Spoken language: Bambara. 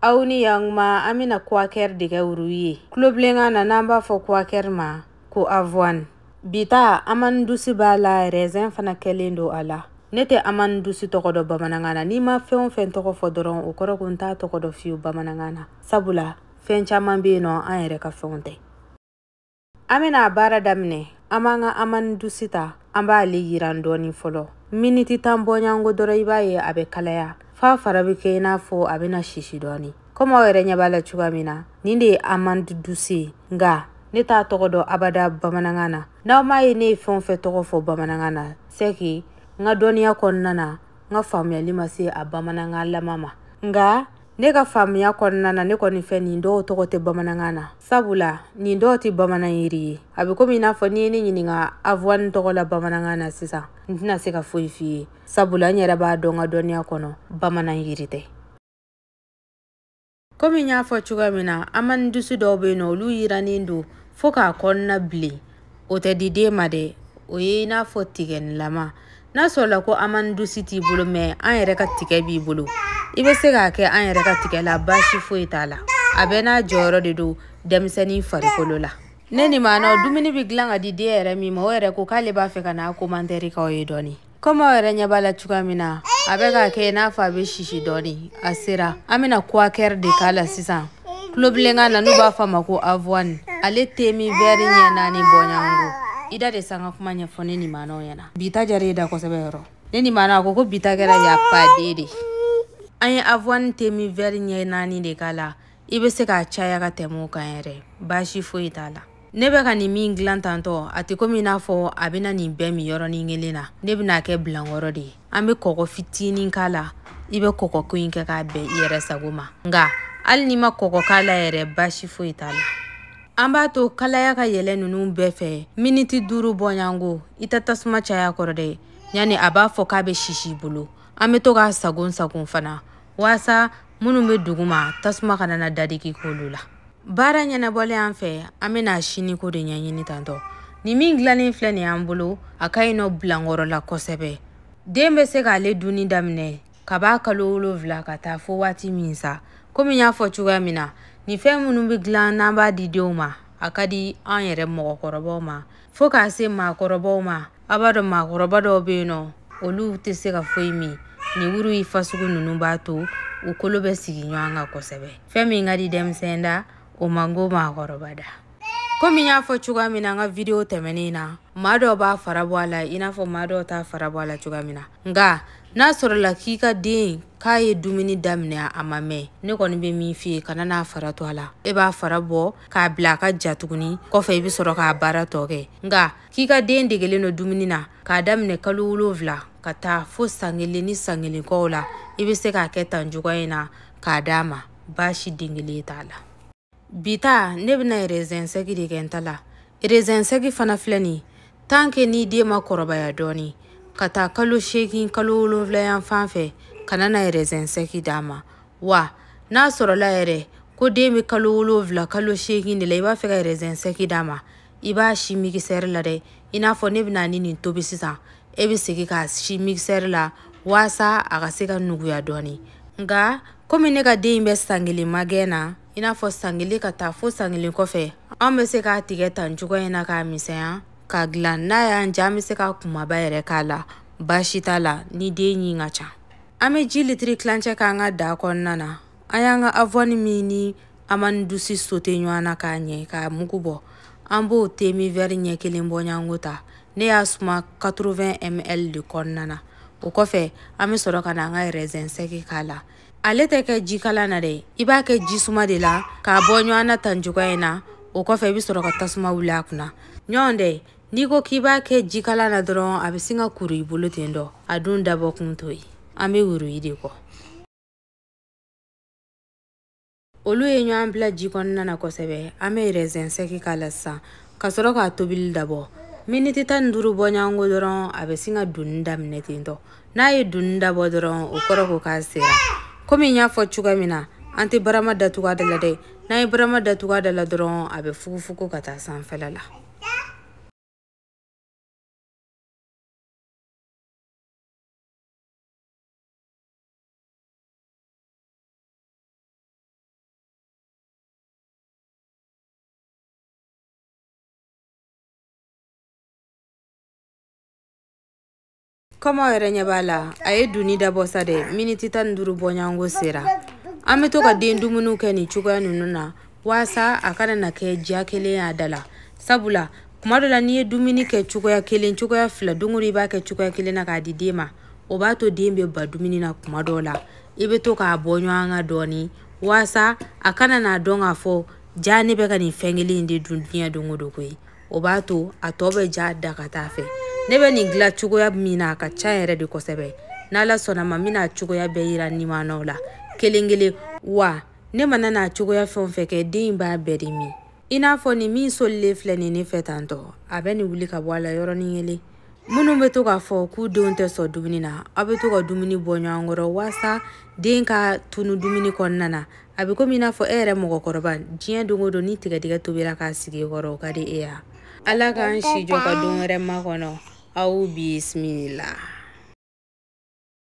Auni yang ma amina kwaker diga uruye. Kloblenga na namba fo kwaker ma ko avoine. Bita aman dusi bala rezen fana kelendo ala. Nete aman dusi tokodo bamanangana. Ni ma fen toko fodoron ukoro kunta tokodo fiu bamanangana. Sabula fen chaman bino ayere ka fonte. Amina bara damne. Amanga aman dusita. Amba ali yirandoni folo. Miniti tambo nyango doro ibaye abe kalaya. Fa farabike na fo abina shishidoni. Koma were nyabala chugamina. Ninde aman dusi. Nga. Neta tokodo abada bamanangana. Na mai ne fonfe toko fo bamanangana. Seki. Nga donia konnana. Nga famya limasi abamananga la mama. Nga. Nega famya konnana neko nife nindo toko te bamanangana. Sabula. Nindo ti bamanangiri. Abikomi na fo ni nga avoine toko la bamanangana sisa. Ntina seka fuifi. Sabula nyera ba donga donia kono. Bamanangiri te. Komi nya fo chugamina. Aman dusi dobe no lu yiranindu. Foka konna bli. Ote dide made. Oye na fo tigen lama. Na sola ko aman dusi ti bulu me. Anye reka tike bi bulu. Ibe sega ke anye reka tike la bashi fo itala. Abena joro didu. Demiseni farikolo la. Neni mana dumini biglanga dide ere mi mo ere ko kale ba feka na komanteri ka oye doni. Koma ere nyabala chugamina. Abega ke na fa be shishi doni. Asira. Amina kwaker de kala sisan. Kloblenga na nuba fama ko avoine. Ale temi veri nye nani bonyango. Ida de sanga kuma nye fone ni mano yana. Bita jare da kosebero. Neni mana ko bita gera ya pa dede. Anye avoine temi veri nye nani de kala. Ibe se ka chaya ka temu ka ere. Bashi fo itala. Nebe ka ni min glan tanto. Ati komi na fo abina ni bemi yoro ni ngelina. Nebe na ke blangoro de. Ambe koko fitini kala. Ibe koko kuinke ka be yere saguma. Nga. Al nima koko kala ere bashi fo itala. Amba to kala ya ka yele nunu befe. Miniti duru bonyango. Ita tasuma chaya korode. Yani aba fo ka be shishi bulu. Ame to ka sagun fana. Wasa munu be duguma. Tasuma kanana dadiki kolula. Bara nyana bole anfe. Ame na shini kode nyanyini tanto. Ni min glani fleni ambulu. Akai no blangoro la kosebe. Dembe se ka le duni damne. Kaba kalolo vla kata fo wati minsa. Komi nya fo chugamina. Ni fe munu bi glan namba di dioma. Akadi anyere moko korobo ma. Foka se ma korobo ma. Abado ma korobo do beno. Olu te se ka foimi. Ni uru ifasugu nunu bato. Ukolo be sigi nyanga kosebe. Femi ngadi dem senda. O mango ma korobada. Komi nya fo chugamina nga video temenina. Mado ba farabwala. Ina fo mado ta farabwala chugamina. Nga. Na sorola kika den kaye dumini damne amame ne koni be mi fi kana na farato ala e ba farabo ka bla ka jatuguni ko fe bi soro ka bara toke nga kika den degele no dumini na ka damne kalulu vla kata fo sangele ni sangele ko la e be se ka ketan jugoina ka dama bashi dingele tala bita ne bina rezen segi de gentala rezen segi fana fleni tanke ni de ma koroba ya doni kata kalo shekin kalo lovla yan fanfe kanana rezen seki dama wa na sorola ere ko demi kalo lovla kalo shekin de iba feka rezen seki dama iba shi mixer la de ina fo ne bina ni tobi sisan e be seki ka shi mixer la wasa aga seka nugu ya doni nga komi ne ka den be sangeli magena ina fo sangeli kata fo sangeli kofe ambe seka tigeta njugo ina ka misenya ka glan na ya njami se ka kuma ba yere kala bashi tala ni de nyi ngacha ame jilitri klanche ka nga da konnana ayanga avoni mini aman dusi sote nywana ka nye ka mukubo ambo temi veri nye kelimbo nyangota ne ya suma 80 ml de konnana o kofe ame soro kana nga rezen seki kala alete ke jikala na de iba ke jisuma de la ka bo nywana tanjugo ina o kofe bi soro ka tasuma wula kuna nyonde Niko kiba ke jikala na dron abisinga kuri bulu tendo adun dabo kuntoi ame uru idiko olu enyo ambla jikon na kosebe ame rezen seki kala sa kasoro ka tobil dabo miniti tan duru bonyango dron abisinga dunda minetendo na ye dunda bo dron ukoro ko kasira komi nya fo chugamina anti barama datuga de la de na ye barama datuga de la dron abe fuku kata sanfelala Kama yɛrɛ ɲɛ b'a la a ye duni dabɔ sa dɛ miniti 15 bɔɲɔgɔnko sera an bɛ to ka den dumuniw kɛ nin cogoya ninnu na waasa a kana na kɛ diya kelen y'a da la sabula kuma dɔ la n'i ye dumuni kɛ cogoya kelen cogoya fila don o don i b'a kɛ cogoya kelen na k'a di den ma o b'a to den bɛ ba dumuni na kuma dɔw la i bɛ to k'a bɔ ɲɔgɔn kan dɔɔni waasa a kana n'a dɔn k'a fɔ ja ne bɛ ka nin fɛn kelen in de dun diɲɛ don o don koyi o b'a to a tɔ bɛ ja da ka taa fɛ ne bɛ nin dilan cogoya min na a ka ca yɛrɛ de kosɛbɛ n'Ala sɔnna ma mina cogoya bɛɛ yira nimanaw la kelen kelen wa ne mana n'a cogoya fɛn o fɛn kɛ den b'a bɛɛ de min i n'a fɔ nin min solilen filɛ nin ne fɛ tantɔ a bɛ nin wuli ka bɔ a la yɔrɔnin kelen minnu bɛ to k'a fɔ k'u denw tɛ sɔn dumuni na aw bɛ to ka dumuni bɔ ɲɔgɔn kɔrɔ waasa den ka tunu dumuni kɔnɔna na a bɛ komi i n'a fɔ e yɛrɛ mɔgɔkɔrɔba diɲɛ don o don ni tigɛdigɛ tobira k'a sigi kɔrɔ o ka di e ya Ala k'an si jɔ ka don wɛrɛ makɔnɔ aw bisimila